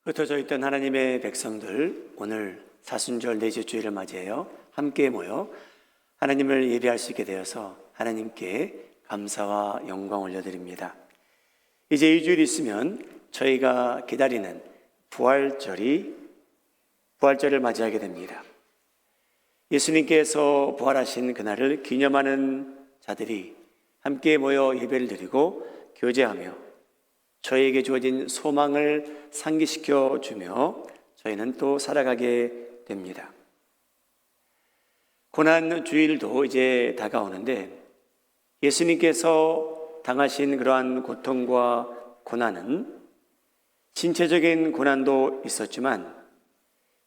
흩어져 있던 하나님의 백성들, 오늘 사순절 넷째 주일을 맞이해요 함께 모여 하나님을 예배할 수 있게 되어서 하나님께 감사와 영광 올려드립니다. 이제 2주일 있으면 저희가 기다리는 부활절을 맞이하게 됩니다. 예수님께서 부활하신 그날을 기념하는 자들이 함께 모여 예배를 드리고 교제하며 저희에게 주어진 소망을 상기시켜 주며 저희는 또 살아가게 됩니다. 고난 주일도 이제 다가오는데 예수님께서 당하신 그러한 고통과 고난은 신체적인 고난도 있었지만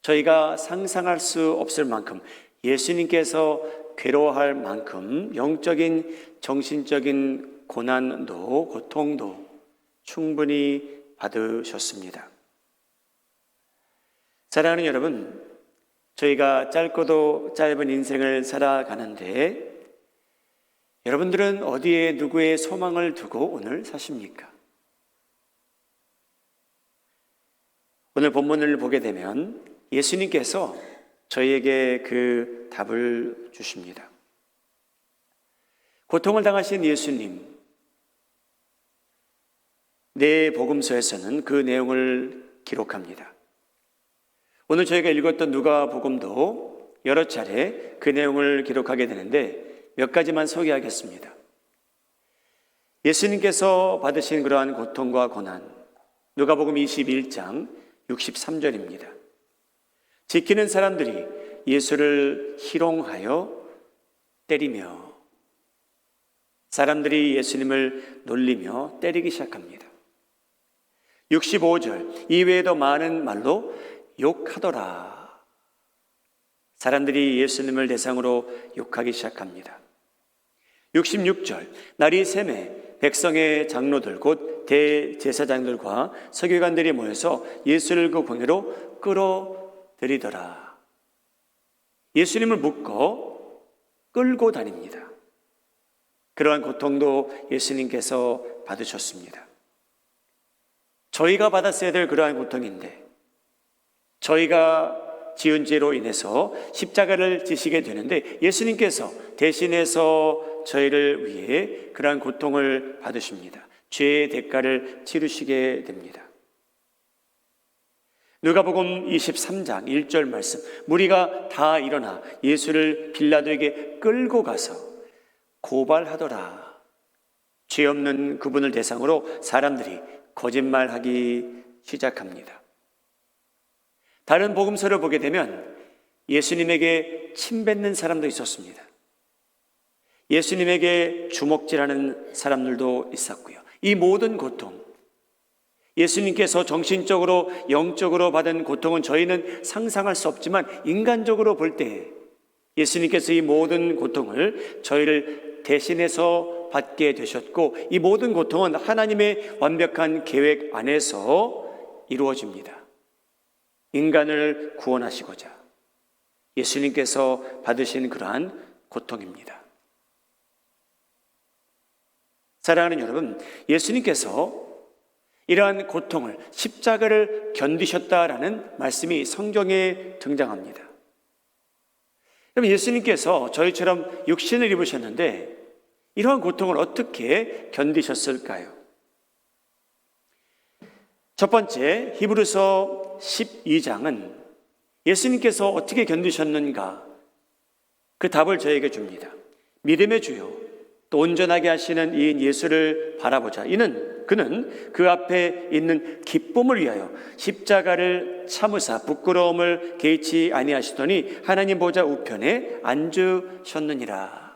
저희가 상상할 수 없을 만큼 예수님께서 괴로워할 만큼 영적인 정신적인 고난도 고통도 충분히 받으셨습니다. 사랑하는 여러분, 저희가 짧고도 짧은 인생을 살아가는데 여러분들은 어디에 누구의 소망을 두고 오늘 사십니까? 오늘 본문을 보게 되면 예수님께서 저희에게 그 답을 주십니다. 고통을 당하신 예수님, 네 복음서에서는 그 내용을 기록합니다. 오늘 저희가 읽었던 누가복음도 여러 차례 그 내용을 기록하게 되는데 몇 가지만 소개하겠습니다. 예수님께서 받으신 그러한 고통과 고난, 누가복음 21장 63절입니다. 지키는 사람들이 예수를 희롱하여 때리며 사람들이 예수님을 놀리며 때리기 시작합니다. 65절, 이외에도 많은 말로 욕하더라. 사람들이 예수님을 대상으로 욕하기 시작합니다. 66절, 날이 새매 백성의 장로들 곧 대제사장들과 서기관들이 모여서 예수를 그 광야로 끌어들이더라. 예수님을 묶어 끌고 다닙니다. 그러한 고통도 예수님께서 받으셨습니다. 저희가 받았어야 될 그러한 고통인데 저희가 지은 죄로 인해서 십자가를 지시게 되는데 예수님께서 대신해서 저희를 위해 그러한 고통을 받으십니다. 죄의 대가를 치르시게 됩니다. 누가복음 23장 1절 말씀, 무리가 다 일어나 예수를 빌라도에게 끌고 가서 고발하더라. 죄 없는 그분을 대상으로 사람들이 거짓말하기 시작합니다. 다른 복음서를 보게 되면 예수님에게 침뱉는 사람도 있었습니다. 예수님에게 주먹질하는 사람들도 있었고요. 이 모든 고통, 예수님께서 정신적으로 영적으로 받은 고통은 저희는 상상할 수 없지만 인간적으로 볼 때 예수님께서 이 모든 고통을 저희를 대신해서 받게 되셨고 이 모든 고통은 하나님의 완벽한 계획 안에서 이루어집니다. 인간을 구원하시고자 예수님께서 받으신 그러한 고통입니다. 사랑하는 여러분, 예수님께서 이러한 고통을 십자가를 견디셨다라는 말씀이 성경에 등장합니다. 그럼 예수님께서 저희처럼 육신을 입으셨는데 이러한 고통을 어떻게 견디셨을까요? 첫 번째, 히브리서 12장은 예수님께서 어떻게 견디셨는가 그 답을 저에게 줍니다. 믿음의 주요 또 온전하게 하시는 이인 예수를 바라보자. 그는 그 앞에 있는 기쁨을 위하여 십자가를 참으사 부끄러움을 개의치 아니하시더니 하나님 보좌 우편에 앉으셨느니라.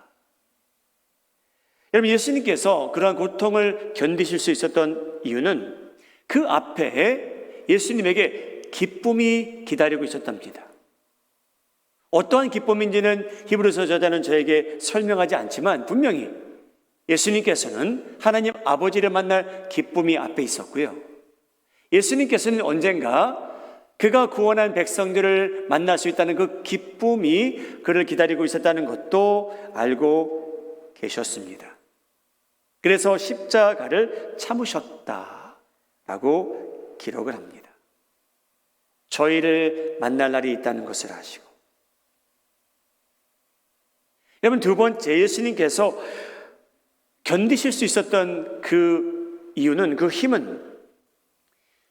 여러분, 예수님께서 그러한 고통을 견디실 수 있었던 이유는 그 앞에 예수님에게 기쁨이 기다리고 있었답니다. 어떠한 기쁨인지는 히브리서 저자는 저에게 설명하지 않지만 분명히 예수님께서는 하나님 아버지를 만날 기쁨이 앞에 있었고요. 예수님께서는 언젠가 그가 구원한 백성들을 만날 수 있다는 그 기쁨이 그를 기다리고 있었다는 것도 알고 계셨습니다. 그래서 십자가를 참으셨다라고 기록을 합니다. 저희를 만날 날이 있다는 것을 아시고, 여러분, 두 번째, 예수님께서 견디실 수 있었던 그 이유는, 그 힘은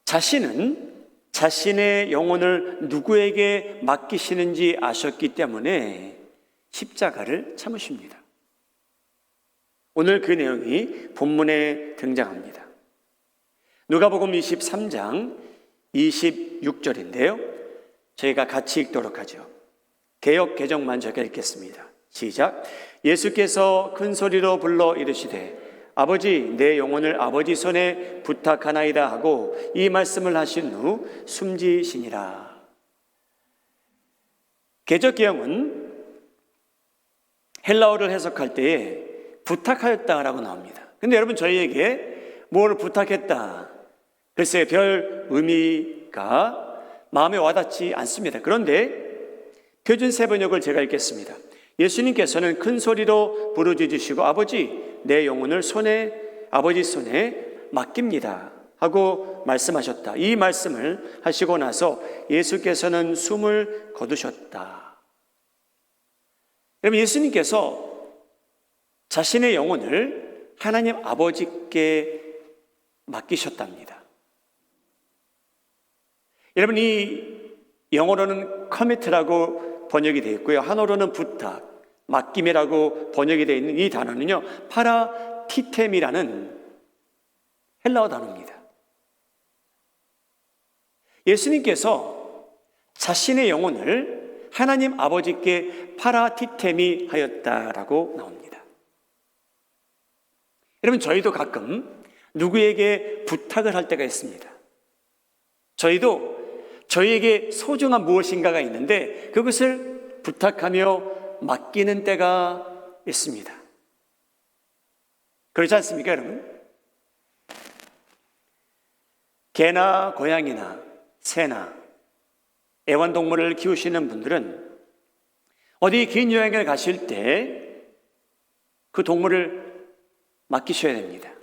자신은 자신의 영혼을 누구에게 맡기시는지 아셨기 때문에 십자가를 참으십니다. 오늘 그 내용이 본문에 등장합니다. 누가복음 23장 26절인데요. 저희가 같이 읽도록 하죠. 개역 개정만 제가 읽겠습니다. 시작. 예수께서 큰 소리로 불러 이르시되 아버지, 내 영혼을 아버지 손에 부탁하나이다 하고 이 말씀을 하신 후 숨지시니라. 개역개정은 헬라어를 해석할 때에 부탁하였다라고 나옵니다. 근데 여러분, 저희에게 뭘 부탁했다, 글쎄 별 의미가 마음에 와닿지 않습니다. 그런데 표준 세번역을 제가 읽겠습니다. 예수님께서는 큰 소리로 부르짖으시고 아버지, 내 영혼을 아버지 손에 맡깁니다 하고 말씀하셨다. 이 말씀을 하시고 나서 예수께서는 숨을 거두셨다. 여러분, 예수님께서 자신의 영혼을 하나님 아버지께 맡기셨답니다. 여러분, 이 영어로는 commit라고 번역이 되어 있고요, 한어로는 부탁, 맡김이라고 번역이 되어 있는 이 단어는요, 파라티템이라는 헬라어 단어입니다. 예수님께서 자신의 영혼을 하나님 아버지께 파라티템이 하였다라고 나옵니다. 여러분, 저희도 가끔 누구에게 부탁을 할 때가 있습니다. 저희도 저희에게 소중한 무엇인가가 있는데 그것을 부탁하며 맡기는 때가 있습니다. 그렇지 않습니까, 여러분? 개나 고양이나 새나 애완동물을 키우시는 분들은 어디 긴 여행을 가실 때 그 동물을 맡기셔야 됩니다.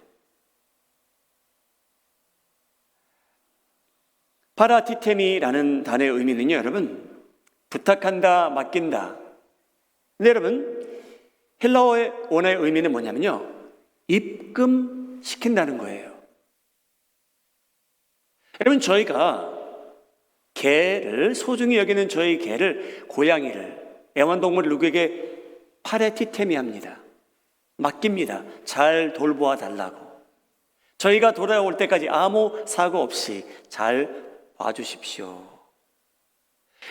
파라티테미라는 단어의 의미는요, 여러분, 부탁한다, 맡긴다. 근데 여러분, 헬라어의 원어의 의미는 뭐냐면요, 입금시킨다는 거예요. 여러분, 저희가 개를, 소중히 여기는 저희 개를, 고양이를, 애완동물을 누구에게 파라티테미 합니다. 맡깁니다. 잘 돌보아 달라고. 저희가 돌아올 때까지 아무 사고 없이 잘 봐주십시오.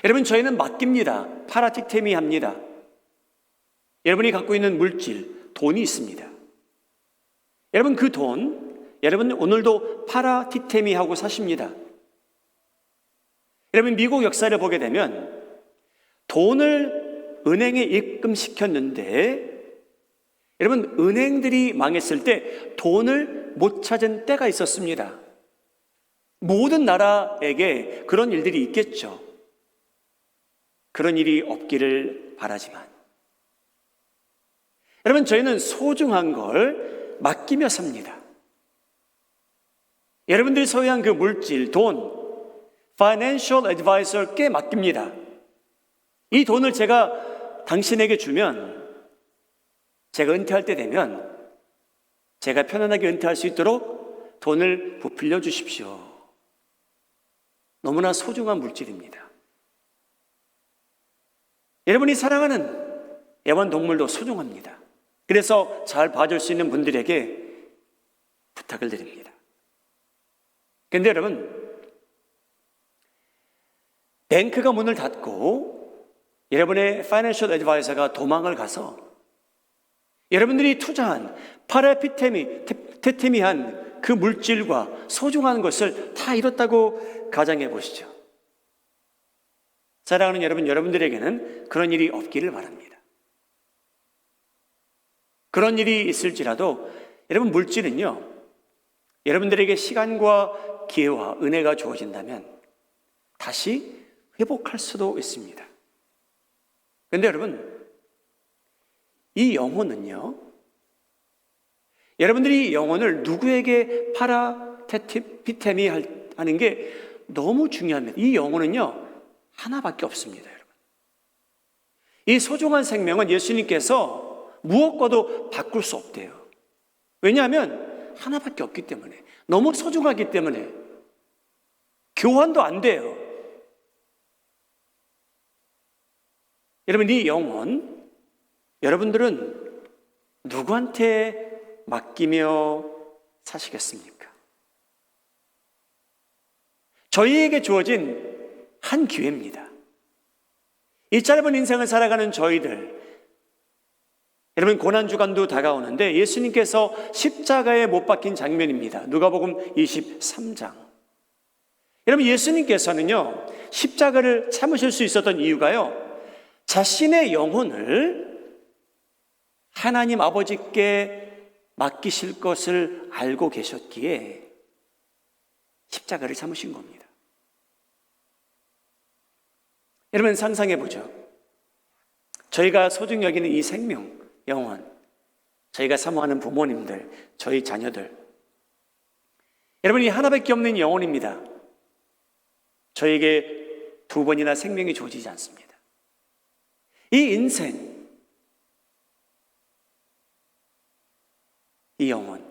여러분, 저희는 맡깁니다. 파라티테미 합니다. 여러분이 갖고 있는 물질, 돈이 있습니다. 여러분, 그 돈, 여러분 오늘도 파라티테미 하고 사십니다. 여러분, 미국 역사를 보게 되면 돈을 은행에 입금시켰는데 여러분, 은행들이 망했을 때 돈을 못 찾은 때가 있었습니다. 모든 나라에게 그런 일들이 있겠죠. 그런 일이 없기를 바라지만 여러분, 저희는 소중한 걸 맡기며 삽니다. 여러분들이 소유한 그 물질, 돈, Financial Advisor께 맡깁니다. 이 돈을 제가 당신에게 주면 제가 은퇴할 때 되면 제가 편안하게 은퇴할 수 있도록 돈을 부풀려 주십시오. 너무나 소중한 물질입니다. 여러분이 사랑하는 애완동물도 소중합니다. 그래서 잘 봐줄 수 있는 분들에게 부탁을 드립니다. 그런데 여러분, 뱅크가 문을 닫고 여러분의 파이낸셜 애드바이저가 도망을 가서 여러분들이 투자한 파라티테미한 그 물질과 소중한 것을 다 잃었다고 가정해 보시죠. 사랑하는 여러분, 여러분들에게는 그런 일이 없기를 바랍니다. 그런 일이 있을지라도 여러분, 물질은요, 여러분들에게 시간과 기회와 은혜가 주어진다면 다시 회복할 수도 있습니다. 그런데 여러분, 이 영혼은요, 여러분들이 이 영혼을 누구에게 파라티테미 하는 게 너무 중요합니다. 이 영혼은요, 하나밖에 없습니다, 여러분. 이 소중한 생명은 예수님께서 무엇과도 바꿀 수 없대요. 왜냐하면 하나밖에 없기 때문에, 너무 소중하기 때문에 교환도 안 돼요. 여러분, 이 영혼, 여러분들은 누구한테 맡기며 사시겠습니까? 저희에게 주어진 한 기회입니다. 이 짧은 인생을 살아가는 저희들, 여러분, 고난주간도 다가오는데 예수님께서 십자가에 못 박힌 장면입니다. 누가복음 23장. 여러분, 예수님께서는요, 십자가를 참으실 수 있었던 이유가요, 자신의 영혼을 하나님 아버지께 맡기실 것을 알고 계셨기에 십자가를 참으신 겁니다. 여러분, 상상해 보죠. 저희가 소중히 여기는 이 생명, 영혼, 저희가 사모하는 부모님들, 저희 자녀들, 여러분, 이 하나밖에 없는 영혼입니다. 저에게 두 번이나 생명이 주어지지 않습니다. 이 인생, 이 영혼,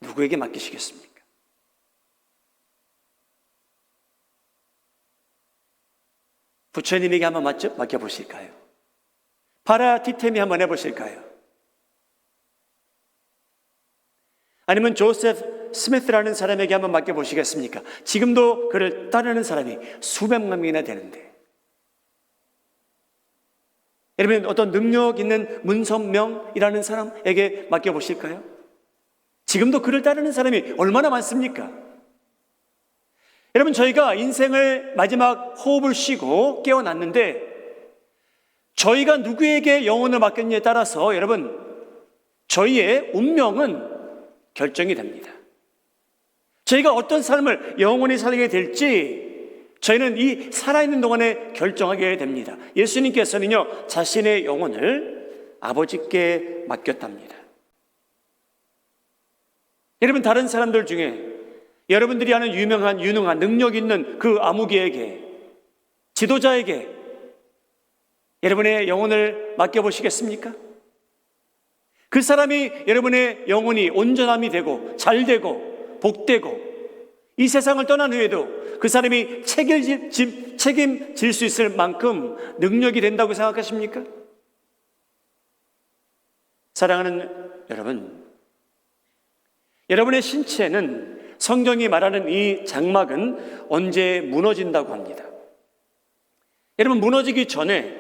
누구에게 맡기시겠습니까? 부처님에게 한번 맡겨보실까요? 파라티테미 한번 해보실까요? 아니면 조셉 스미스라는 사람에게 한번 맡겨보시겠습니까? 지금도 그를 따르는 사람이 수백만 명이나 되는데, 여러분, 어떤 능력 있는 문선명이라는 사람에게 맡겨보실까요? 지금도 그를 따르는 사람이 얼마나 많습니까? 여러분, 저희가 인생을 마지막 호흡을 쉬고 깨어났는데 저희가 누구에게 영혼을 맡겼느냐에 따라서 여러분, 저희의 운명은 결정이 됩니다. 저희가 어떤 삶을 영원히 살게 될지 저희는 이 살아있는 동안에 결정하게 됩니다. 예수님께서는요, 자신의 영혼을 아버지께 맡겼답니다. 여러분, 다른 사람들 중에 여러분들이 아는 유명한 능력 있는 그 아무개에게, 지도자에게 여러분의 영혼을 맡겨보시겠습니까? 그 사람이 여러분의 영혼이 온전함이 되고 잘 되고 복되고 이 세상을 떠난 후에도 그 사람이 책임질 수 있을 만큼 능력이 된다고 생각하십니까? 사랑하는 여러분, 여러분의 신체는 성경이 말하는 이 장막은 언제 무너진다고 합니다. 여러분, 무너지기 전에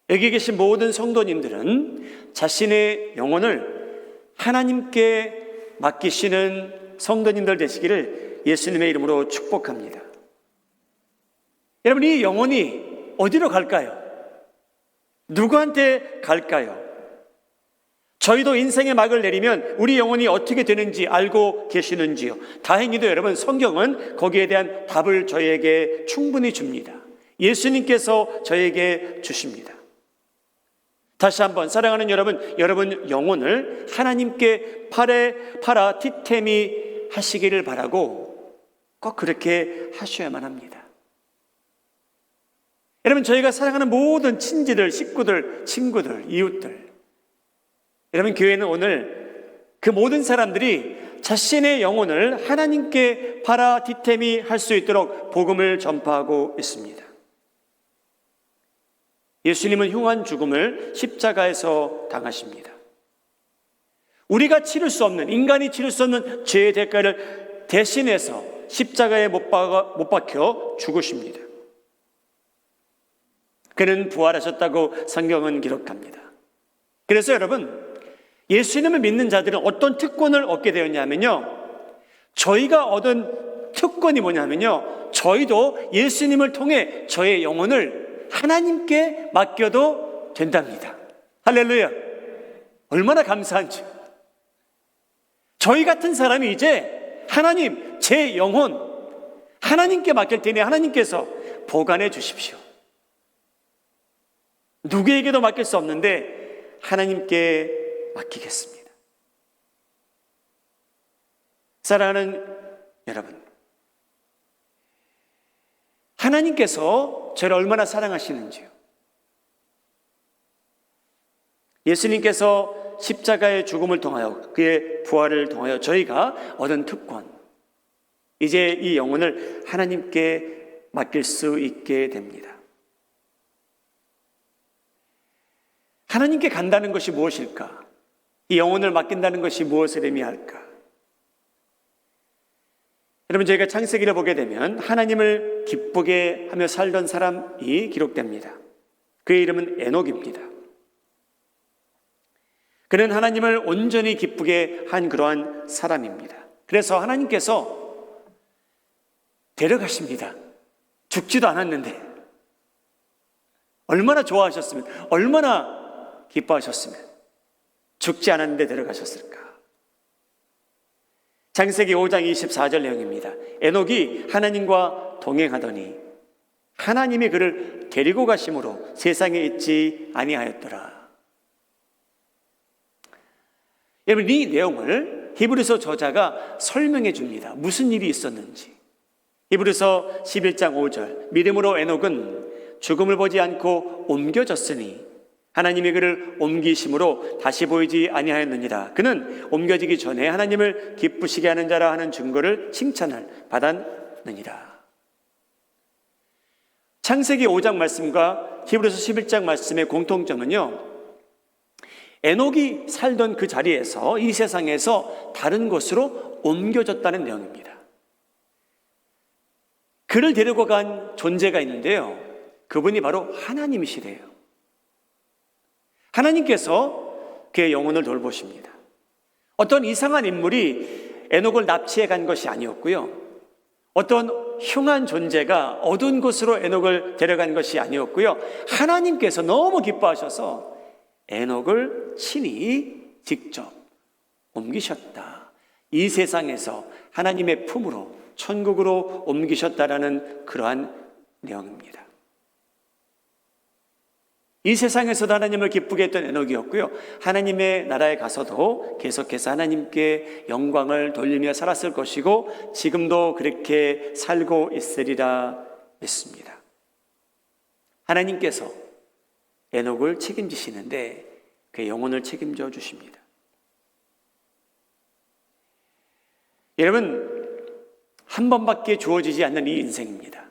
여기 계신 모든 성도님들은 자신의 영혼을 하나님께 맡기시는 성도님들 되시기를 예수님의 이름으로 축복합니다. 여러분, 이 영혼이 어디로 갈까요? 누구한테 갈까요? 저희도 인생의 막을 내리면 우리 영혼이 어떻게 되는지 알고 계시는지요? 다행히도 여러분, 성경은 거기에 대한 답을 저희에게 충분히 줍니다. 예수님께서 저에게 주십니다. 다시 한번, 사랑하는 여러분 영혼을 하나님께 파라티테미 하시기를 바라고 꼭 그렇게 하셔야만 합니다. 여러분, 저희가 사랑하는 모든 친지들, 식구들, 친구들, 이웃들, 여러분, 교회는 오늘 그 모든 사람들이 자신의 영혼을 하나님께 파라티테미 할 수 있도록 복음을 전파하고 있습니다. 예수님은 흉한 죽음을 십자가에서 당하십니다. 우리가 치를 수 없는, 인간이 치를 수 없는 죄의 대가를 대신해서 십자가에 못 박혀 죽으십니다. 그는 부활하셨다고 성경은 기록합니다. 그래서 여러분, 예수님을 믿는 자들은 어떤 특권을 얻게 되었냐면요, 저희가 얻은 특권이 뭐냐면요, 저희도 예수님을 통해 저의 영혼을 하나님께 맡겨도 된답니다. 할렐루야. 얼마나 감사한지. 저희 같은 사람이 이제 하나님, 제 영혼 하나님께 맡길 테니 하나님께서 보관해 주십시오. 누구에게도 맡길 수 없는데 하나님께 맡기겠습니다. 사랑하는 여러분, 하나님께서 저를 얼마나 사랑하시는지요. 예수님께서 십자가의 죽음을 통하여 그의 부활을 통하여 저희가 얻은 특권, 이제 이 영혼을 하나님께 맡길 수 있게 됩니다. 하나님께 간다는 것이 무엇일까? 이 영혼을 맡긴다는 것이 무엇을 의미할까? 여러분, 저희가 창세기를 보게 되면 하나님을 기쁘게 하며 살던 사람이 기록됩니다. 그의 이름은 에녹입니다. 그는 하나님을 온전히 기쁘게 한 그러한 사람입니다. 그래서 하나님께서 데려가십니다. 죽지도 않았는데 얼마나 좋아하셨으면, 얼마나 기뻐하셨으면 죽지 않았는데 데려가셨을까? 창세기 5장 24절 내용입니다. 에녹이 하나님과 동행하더니 하나님이 그를 데리고 가심으로 세상에 있지 아니하였더라. 여러분, 이 내용을 히브리서 저자가 설명해 줍니다. 무슨 일이 있었는지. 히브리서 11장 5절, 믿음으로 에녹은 죽음을 보지 않고 옮겨졌으니 하나님이 그를 옮기심으로 다시 보이지 아니하였느니라. 그는 옮겨지기 전에 하나님을 기쁘시게 하는 자라 하는 증거를 칭찬을 받았느니라. 창세기 5장 말씀과 히브리서 11장 말씀의 공통점은요, 에녹이 살던 그 자리에서 이 세상에서 다른 곳으로 옮겨졌다는 내용입니다. 그를 데리고 간 존재가 있는데요, 그분이 바로 하나님이시래요. 하나님께서 그의 영혼을 돌보십니다. 어떤 이상한 인물이 에녹을 납치해 간 것이 아니었고요, 어떤 흉한 존재가 어두운 곳으로 에녹을 데려간 것이 아니었고요, 하나님께서 너무 기뻐하셔서 에녹을 친히 직접 옮기셨다. 이 세상에서 하나님의 품으로 천국으로 옮기셨다라는 그러한 내용입니다. 이 세상에서도 하나님을 기쁘게 했던 에녹이었고요, 하나님의 나라에 가서도 계속해서 하나님께 영광을 돌리며 살았을 것이고 지금도 그렇게 살고 있으리라 믿습니다. 하나님께서 에녹을 책임지시는데 그의 영혼을 책임져 주십니다. 여러분, 한 번밖에 주어지지 않는 이 인생입니다.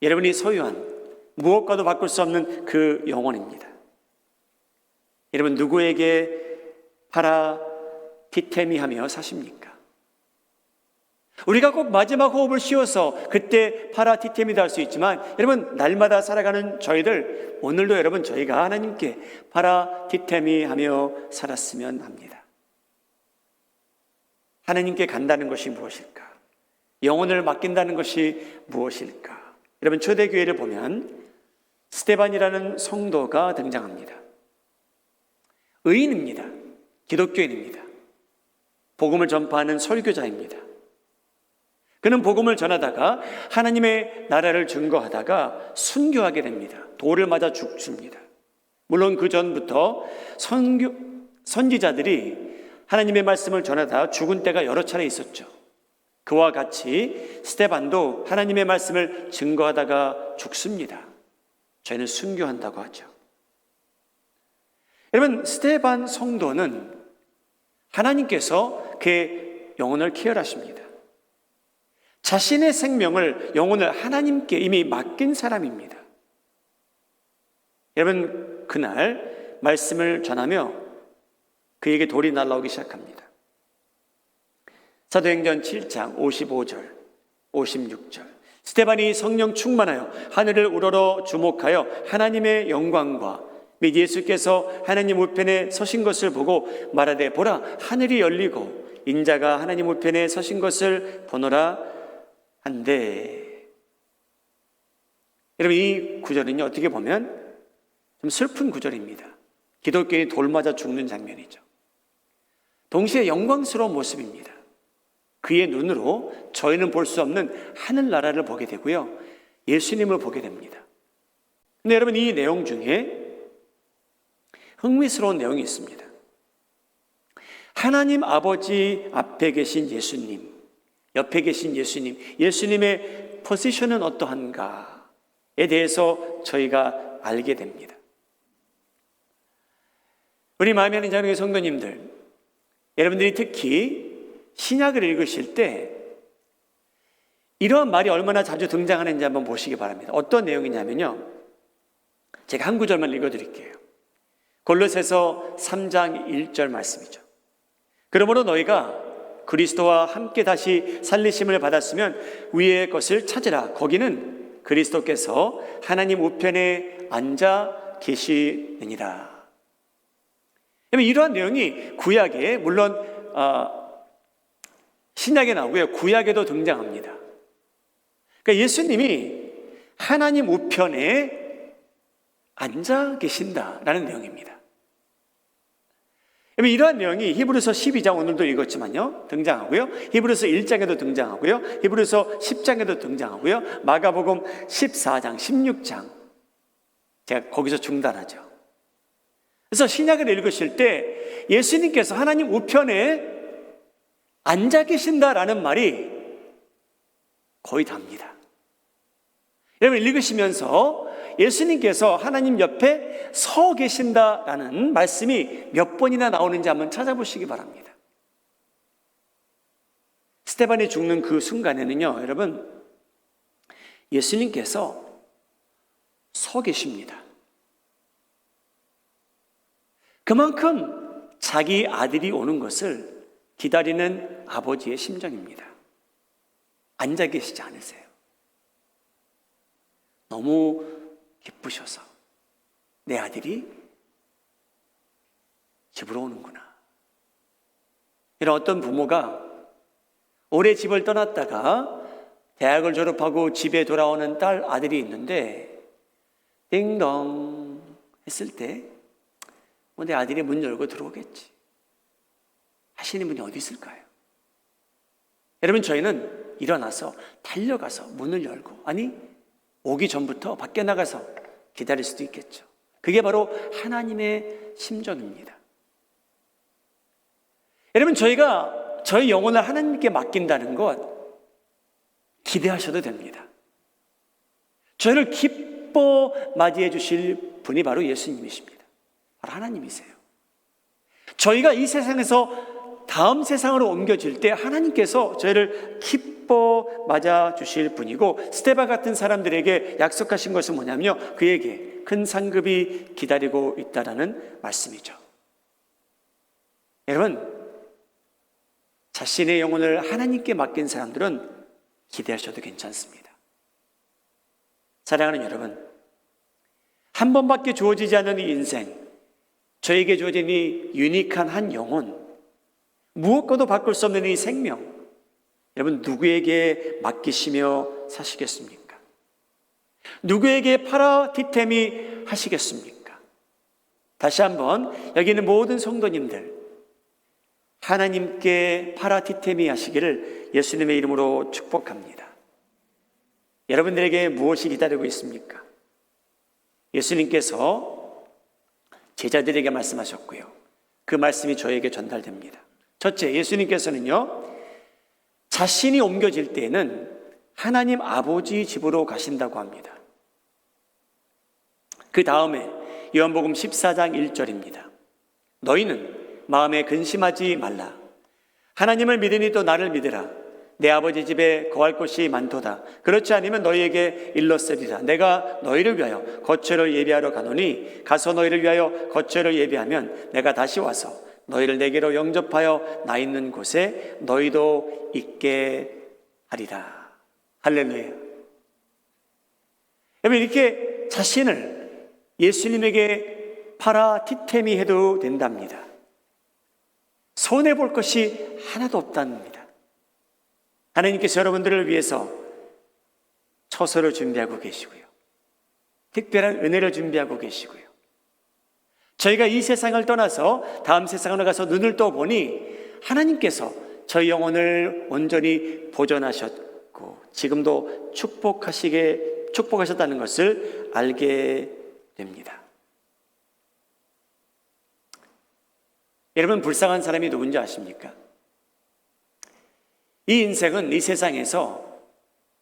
여러분이 소유한 무엇과도 바꿀 수 없는 그 영혼입니다. 여러분, 누구에게 파라티테미하며 사십니까? 우리가 꼭 마지막 호흡을 쉬어서 그때 파라티테미도 할 수 있지만, 여러분, 날마다 살아가는 저희들, 오늘도 여러분 저희가 하나님께 파라티테미하며 살았으면 합니다. 하나님께 간다는 것이 무엇일까? 영혼을 맡긴다는 것이 무엇일까? 여러분, 초대교회를 보면 스데반이라는 성도가 등장합니다. 의인입니다. 기독교인입니다. 복음을 전파하는 설교자입니다. 그는 복음을 전하다가 하나님의 나라를 증거하다가 순교하게 됩니다. 돌을 맞아 죽습니다. 물론 그 전부터 선지자들이 하나님의 말씀을 전하다 죽은 때가 여러 차례 있었죠. 그와 같이 스데반도 하나님의 말씀을 증거하다가 죽습니다. 저희는 순교한다고 하죠. 여러분, 스데반 성도는 하나님께서 그의 영혼을 케어하십니다. 자신의 생명을, 영혼을 하나님께 이미 맡긴 사람입니다. 여러분, 그날 말씀을 전하며 그에게 돌이 날아오기 시작합니다. 사도행전 7장 55절, 56절. 스데반이 성령 충만하여 하늘을 우러러 주목하여 하나님의 영광과 및 예수께서 하나님 우편에 서신 것을 보고 말하되, 보라, 하늘이 열리고 인자가 하나님 우편에 서신 것을 보노라 한데. 여러분, 이 구절은요, 어떻게 보면 좀 슬픈 구절입니다. 기독교인이 돌 맞아 죽는 장면이죠. 동시에 영광스러운 모습입니다. 그의 눈으로 저희는 볼 수 없는 하늘나라를 보게 되고요, 예수님을 보게 됩니다. 근데 여러분, 이 내용 중에 흥미스러운 내용이 있습니다. 하나님 아버지 앞에 계신 예수님, 옆에 계신 예수님의 포지션은 어떠한가에 대해서 저희가 알게 됩니다. 우리 마음에 하는 자녀의 성도님들, 여러분들이 특히 신약을 읽으실 때 이러한 말이 얼마나 자주 등장하는지 한번 보시기 바랍니다. 어떤 내용이냐면요, 제가 한 구절만 읽어드릴게요. 골로새서 3장 1절 말씀이죠. 그러므로 너희가 그리스도와 함께 다시 살리심을 받았으면 위의 것을 찾으라. 거기는 그리스도께서 하나님 우편에 앉아 계시느니라. 이러한 내용이 구약에, 물론 신약에 나오고요, 구약에도 등장합니다. 그러니까 예수님이 하나님 우편에 앉아 계신다라는 내용입니다. 이러한 내용이 히브리서 12장, 오늘도 읽었지만요, 등장하고요, 히브리서 1장에도 등장하고요, 히브리서 10장에도 등장하고요, 마가복음 14장, 16장, 제가 거기서 중단하죠. 그래서 신약을 읽으실 때 예수님께서 하나님 우편에 앉아 계신다라는 말이 거의 답니다. 여러분, 읽으시면서 예수님께서 하나님 옆에 서 계신다라는 말씀이 몇 번이나 나오는지 한번 찾아보시기 바랍니다. 스데반이 죽는 그 순간에는요, 여러분, 예수님께서 서 계십니다. 그만큼 자기 아들이 오는 것을 기다리는 아버지의 심정입니다. 앉아 계시지 않으세요. 너무 기쁘셔서 내 아들이 집으로 오는구나. 이런 어떤 부모가 오래 집을 떠났다가 대학을 졸업하고 집에 돌아오는 아들이 있는데 띵동 했을 때 내 아들이 문 열고 들어오겠지 하시는 분이 어디 있을까요? 여러분, 저희는 일어나서 달려가서 문을 열고, 아니 오기 전부터 밖에 나가서 기다릴 수도 있겠죠. 그게 바로 하나님의 심정입니다. 여러분, 저희가 저희 영혼을 하나님께 맡긴다는 것 기대하셔도 됩니다. 저희를 기뻐 맞이해 주실 분이 바로 예수님이십니다. 바로 하나님이세요. 저희가 이 세상에서 다음 세상으로 옮겨질 때 하나님께서 저희를 기뻐 맞아 주실 분이고, 스데반 같은 사람들에게 약속하신 것은 뭐냐면요, 그에게 큰 상급이 기다리고 있다라는 말씀이죠. 여러분, 자신의 영혼을 하나님께 맡긴 사람들은 기대하셔도 괜찮습니다. 사랑하는 여러분, 한 번밖에 주어지지 않는 이 인생, 저에게 주어진 이 유니크한 한 영혼, 무엇과도 바꿀 수 없는 이 생명, 여러분, 누구에게 맡기시며 사시겠습니까? 누구에게 파라디테미 하시겠습니까? 다시 한번 여기 있는 모든 성도님들, 하나님께 파라디테미 하시기를 예수님의 이름으로 축복합니다. 여러분들에게 무엇이 기다리고 있습니까? 예수님께서 제자들에게 말씀하셨고요, 그 말씀이 저에게 전달됩니다. 첫째, 예수님께서는요, 자신이 옮겨질 때에는 하나님 아버지 집으로 가신다고 합니다. 그 다음에 요한복음 14장 1절입니다. 너희는 마음에 근심하지 말라. 하나님을 믿으니 또 나를 믿으라. 내 아버지 집에 거할 곳이 많도다. 그렇지 않으면 너희에게 일렀으리라. 내가 너희를 위하여 거처를 예비하러 가노니 가서 너희를 위하여 거처를 예비하면 내가 다시 와서 너희를 내게로 영접하여 나 있는 곳에 너희도 있게 하리라. 할렐루야. 여러분, 이렇게 자신을 예수님에게 파라디테미 해도 된답니다. 손해볼 것이 하나도 없답니다. 하나님께서 여러분들을 위해서 처소를 준비하고 계시고요, 특별한 은혜를 준비하고 계시고요, 저희가 이 세상을 떠나서 다음 세상으로 가서 눈을 떠보니 하나님께서 저희 영혼을 온전히 보존하셨고 지금도 축복하셨다는 것을 알게 됩니다. 여러분, 불쌍한 사람이 누군지 아십니까? 이 인생은 이 세상에서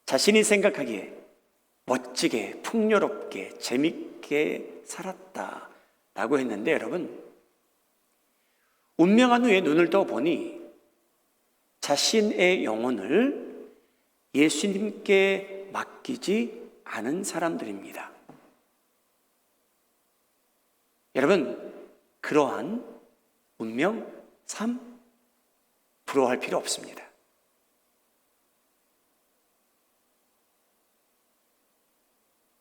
자신이 생각하기에 멋지게, 풍요롭게, 재밌게 살았다라고 했는데 여러분, 운명한 후에 눈을 떠 보니 자신의 영혼을 예수님께 맡기지 않은 사람들입니다. 여러분, 그러한 운명, 삶 부러워할 필요 없습니다.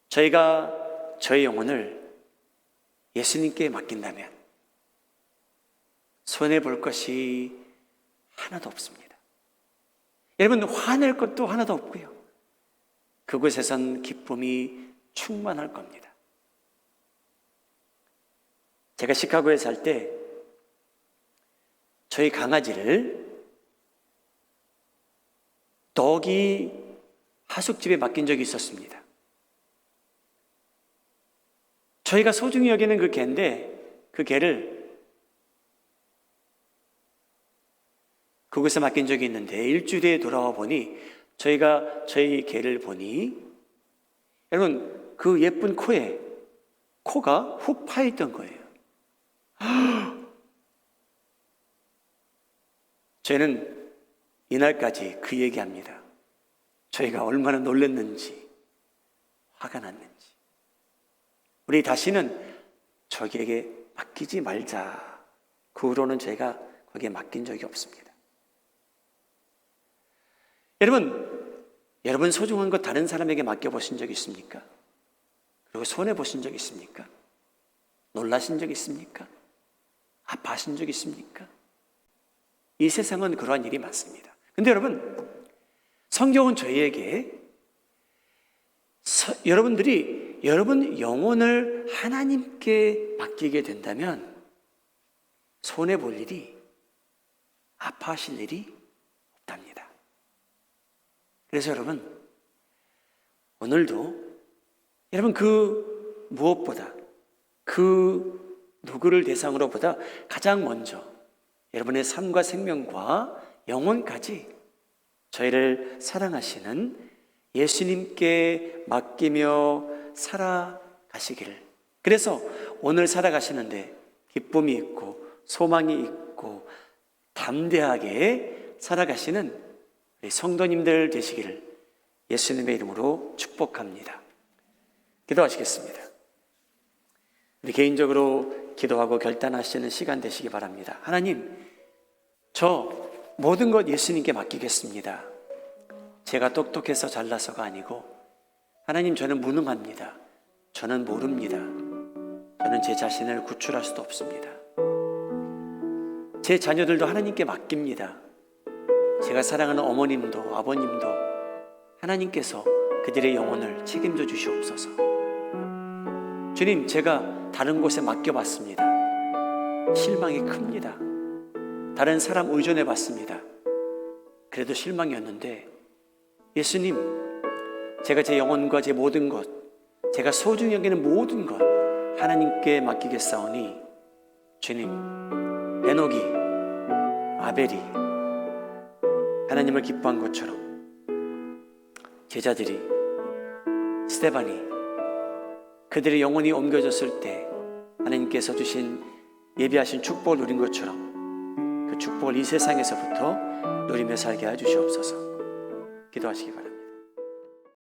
저희가 저의 영혼을 예수님께 맡긴다면 손해볼 것이 하나도 없습니다. 여러분, 화낼 것도 하나도 없고요. 그곳에선 기쁨이 충만할 겁니다. 제가 시카고에 살 때 저희 강아지를 덕이 하숙집에 맡긴 적이 있었습니다. 저희가 소중히 여기는 그 개인데 그 개를 그곳에 맡긴 적이 있는데 일주일에 돌아와 보니 저희가 저희 개를 보니 여러분, 그 예쁜 코에 코가 훅 파있던 거예요. 저희는 이날까지 그 얘기합니다. 저희가 얼마나 놀랐는지, 화가 났는지. 우리 다시는 저기에게 맡기지 말자. 그 후로는 저희가 거기에 맡긴 적이 없습니다. 여러분 소중한 것 다른 사람에게 맡겨보신 적 있습니까? 그리고 손해보신 적 있습니까? 놀라신 적 있습니까? 아파하신 적 있습니까? 이 세상은 그러한 일이 많습니다. 근데 여러분, 성경은 저희에게 여러분들이 여러분 영혼을 하나님께 맡기게 된다면 손해볼 일이, 아파하실 일이 없답니다. 그래서 여러분, 오늘도 여러분 그 무엇보다 그 누구를 대상으로 보다 가장 먼저 여러분의 삶과 생명과 영혼까지 저희를 사랑하시는 예수님께 맡기며 살아가시기를. 그래서 오늘 살아가시는데 기쁨이 있고 소망이 있고 담대하게 살아가시는 우리 성도님들 되시기를 예수님의 이름으로 축복합니다. 기도하시겠습니다. 우리 개인적으로 기도하고 결단하시는 시간 되시기 바랍니다. 하나님, 저 모든 것 예수님께 맡기겠습니다. 제가 똑똑해서 잘나서가 아니고 하나님, 저는 무능합니다. 저는 모릅니다. 저는 제 자신을 구출할 수도 없습니다. 제 자녀들도 하나님께 맡깁니다. 제가 사랑하는 어머님도 아버님도 하나님께서 그들의 영혼을 책임져 주시옵소서. 주님, 제가 다른 곳에 맡겨봤습니다. 실망이 큽니다. 다른 사람 의존해봤습니다. 그래도 실망이었는데 예수님, 제가 제 영혼과 제 모든 것, 제가 소중히 여기는 모든 것 하나님께 맡기겠사오니 주님, 에녹이, 아벨이 하나님을 기뻐한 것처럼 제자들이, 스데반이 그들의 영혼이 옮겨졌을 때 하나님께서 주신 예비하신 축복을 누린 것처럼 그 축복을 이 세상에서부터 누리며 살게 해 주시옵소서. 기도하시기 바랍니다.